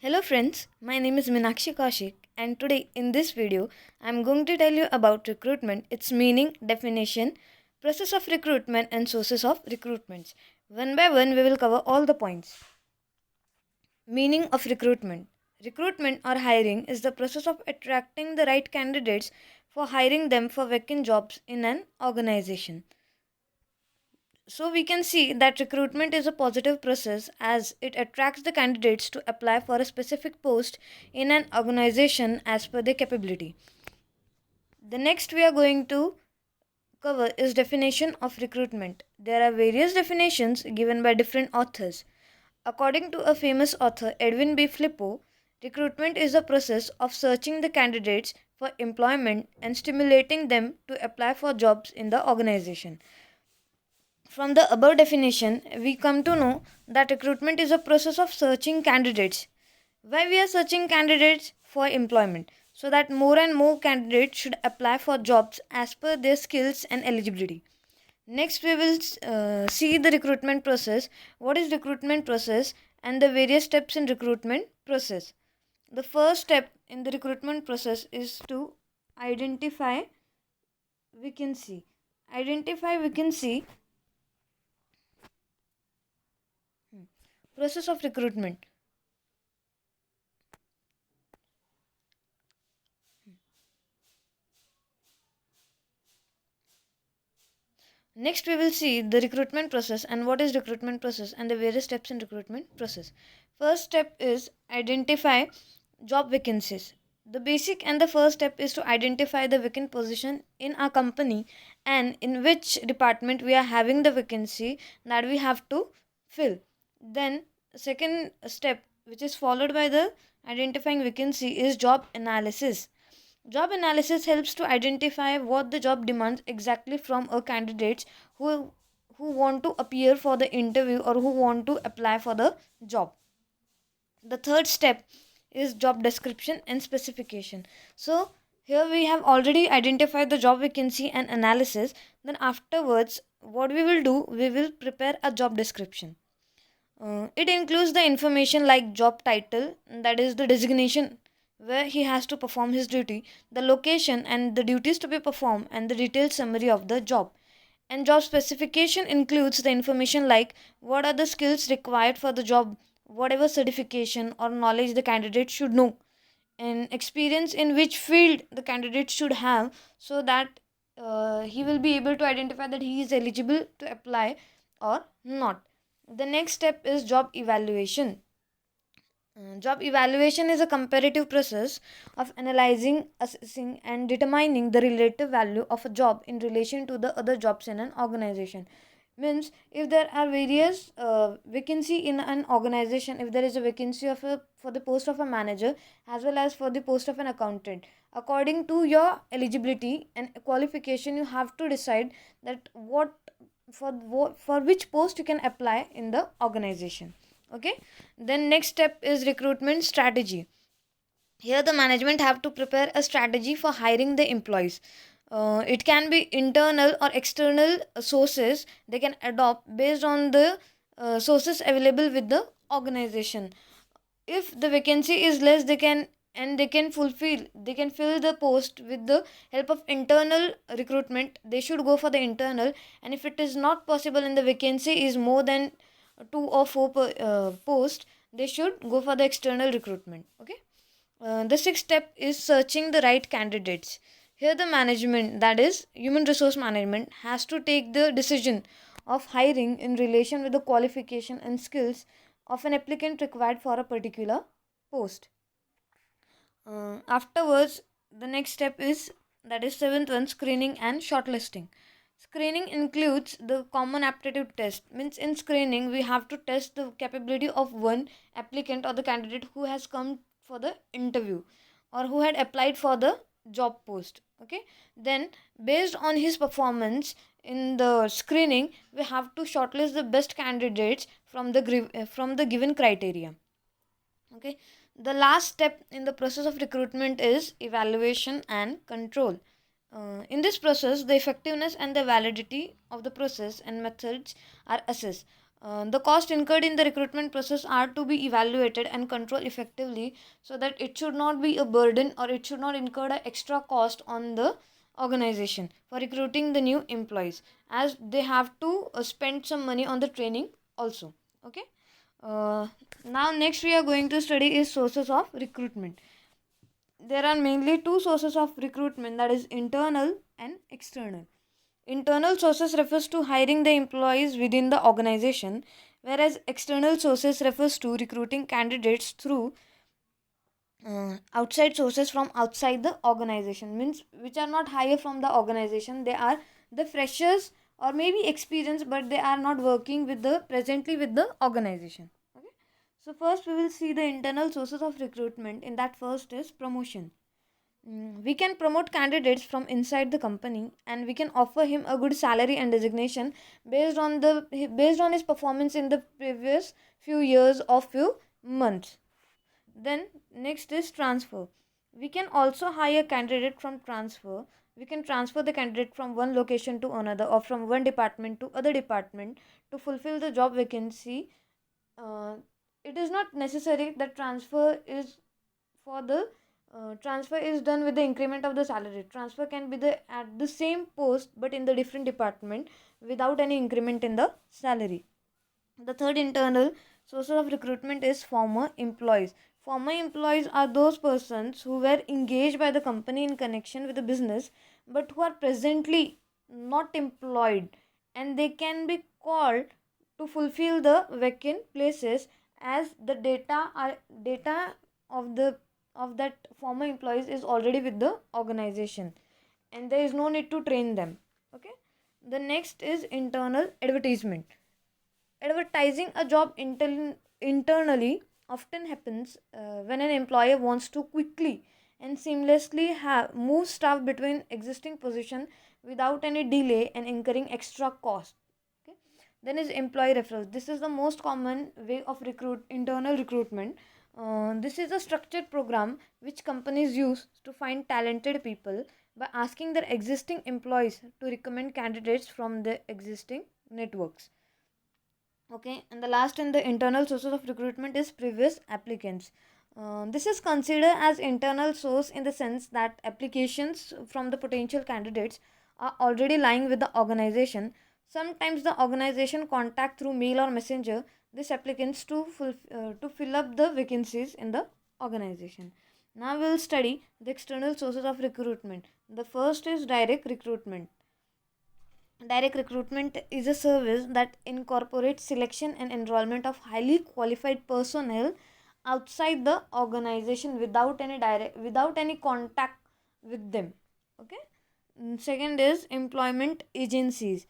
Hello friends, my name is Minakshi Kaushik and today in this video I am going to tell you about recruitment, its meaning, definition, process of recruitment and sources of recruitments. One by one we will cover all the points. Meaning of recruitment. Recruitment or hiring is the process of attracting the right candidates for hiring them for vacant jobs in an organization. So we can see that recruitment is a positive process as it attracts the candidates to apply for a specific post in an organization as per their capability. The next we are going to cover is definition of recruitment. There are various definitions given by different authors. According to a famous author Edwin B. Flippo, recruitment is the process of searching the candidates for employment and stimulating them to apply for jobs in the organization. From the above definition, we come to know that recruitment is a process of searching candidates. Why we are searching candidates for employment? So that more and more candidates should apply for jobs as per their skills and eligibility. Next, we will see the recruitment process. What is recruitment process and the various steps in recruitment process? The first step in the recruitment process is to identify vacancy. Identify vacancy. Process of recruitment. Next, we will see the recruitment process and what is recruitment process and the various steps in recruitment process. First step is identify job vacancies. The basic and the first step is to identify the vacant position in our company and in which department we are having the vacancy that we have to fill. Then, second step, which is followed by the identifying vacancy, is job analysis. Job analysis helps to identify what the job demands exactly from a candidates who want to appear for the interview or who want to apply for the job. The third step is job description and specification. So here we have already identified the job vacancy and analysis. Then afterwards, what we will do, we will prepare a job description. It includes the information like job title, that is the designation where he has to perform his duty, the location and the duties to be performed, and the detailed summary of the job. And job specification includes the information like what are the skills required for the job, whatever certification or knowledge the candidate should know, and experience in which field the candidate should have so that he will be able to identify that he is eligible to apply or not. The next step is job evaluation. Job evaluation is a comparative process of analyzing, assessing, and determining the relative value of a job in relation to the other jobs in an organization. Means, if there are various vacancy in an organization, if there is a vacancy of a for the post of a manager as well as for the post of an accountant, according to your eligibility and qualification, you have to decide that for which post you can apply in the organization. Okay, then next step is recruitment strategy. Here the management have to prepare a strategy for hiring the employees. It can be internal or external sources they can adopt based on the sources available with the organization. If the vacancy is less, they can fill the post with the help of internal recruitment. They should go for the internal, and if it is not possible and the vacancy is more than two or four posts, they should go for the external recruitment. Okay. The sixth step is searching the right candidates. Here the management, that is human resource management, has to take the decision of hiring in relation with the qualification and skills of an applicant required for a particular post. Afterwards, the next step is, that is seventh one, screening and shortlisting. Screening includes the common aptitude test. Means in screening we have to test the capability of one applicant or the candidate who has come for the interview or who had applied for the job post. Okay. Then based on his performance in the screening, we have to shortlist the best candidates from the given criteria. Okay. The last step in the process of recruitment is evaluation and control. In this process, the effectiveness and the validity of the process and methods are assessed. The cost incurred in the recruitment process are to be evaluated and controlled effectively so that it should not be a burden or it should not incur an extra cost on the organization for recruiting the new employees, as they have to spend some money on the training also. Okay. uh, Now next we are going to study is sources of recruitment. There are mainly two sources of recruitment, that is internal and external. Internal sources refers to hiring the employees within the organization, whereas external sources refers to recruiting candidates through outside sources from outside the organization, means which are not higher from the organization. They are the freshers or maybe experienced, but they are not working with the presently with the organization. Okay. So first we will see the internal sources of recruitment. In that, first is promotion. We can promote candidates from inside the company, and we can offer him a good salary and designation based on his performance in the previous few years or few months. Then next is transfer. We can also hire candidate from transfer. We can transfer the candidate from one location to another or from one department to other department to fulfill the job vacancy. uh, it is not necessary that transfer is done with the increment of the salary. Transfer can be at the same post but in the different department without any increment in the salary. The third internal source of recruitment is former employees. Former employees are those persons who were engaged by the company in connection with the business but who are presently not employed, and they can be called to fulfill the vacant places, as the data of the of that former employees is already with the organization and there is no need to train them. Okay. The next is internal advertisement. Advertising a job internally often happens when an employer wants to quickly and seamlessly move staff between existing position without any delay and incurring extra cost. Okay. Then is employee referrals. This is the most common way of internal recruitment. This is a structured program which companies use to find talented people by asking their existing employees to recommend candidates from their existing networks. Okay, and the last in the internal sources of recruitment is previous applicants. This is considered as internal source in the sense that applications from the potential candidates are already lying with the organization. Sometimes the organization contact through mail or messenger these applicants to fill up the vacancies in the organization. Now we will study the external sources of recruitment. The first is direct recruitment. Direct recruitment is a service that incorporates selection and enrollment of highly qualified personnel outside the organization without any contact with them. Okay. Second is employment agencies.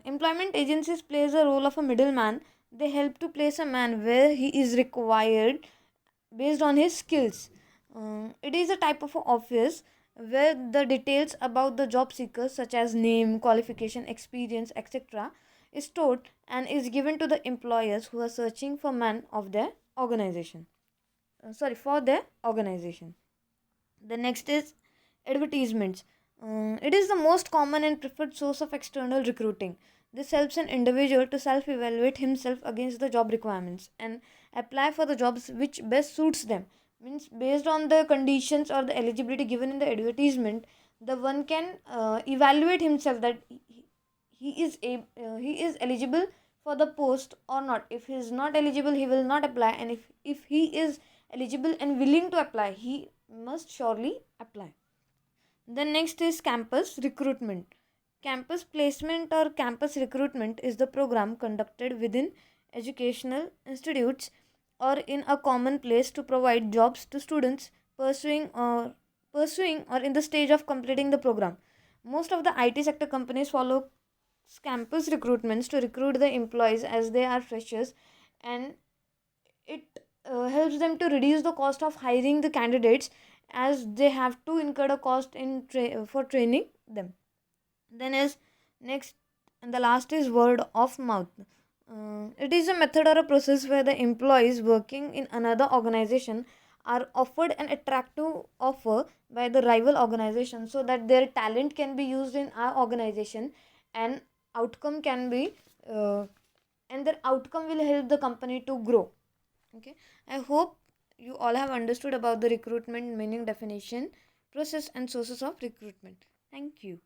Employment agencies plays a role of a middleman. They help to place a man where he is required based on his skills. It is a type of office where the details about the job seekers, such as name, qualification, experience, etc., is stored and is given to the employers who are searching for man of their organization. For their organization. The next is advertisements. It is the most common and preferred source of external recruiting. This helps an individual to self evaluate himself against the job requirements and apply for the jobs which best suits them. Means based on the conditions or the eligibility given in the advertisement, the one can evaluate himself that he is eligible for the post or not. If he is not eligible, he will not apply, and if he is eligible and willing to apply, he must surely apply. Then next is campus recruitment. Campus placement or campus recruitment is the program conducted within educational institutes or in a common place to provide jobs to students pursuing or in the stage of completing the program. Most of the IT sector companies follow campus recruitments to recruit the employees as they are freshers, and it helps them to reduce the cost of hiring the candidates, as they have to incur a cost for training them. Then is next and the last is word of mouth. It is a method or a process where the employees working in another organization are offered an attractive offer by the rival organization so that their talent can be used in our organization and outcome can be uh, and their outcome will help the company to grow. Okay, I hope you all have understood about the recruitment meaning, definition, process and sources of recruitment. Thank you.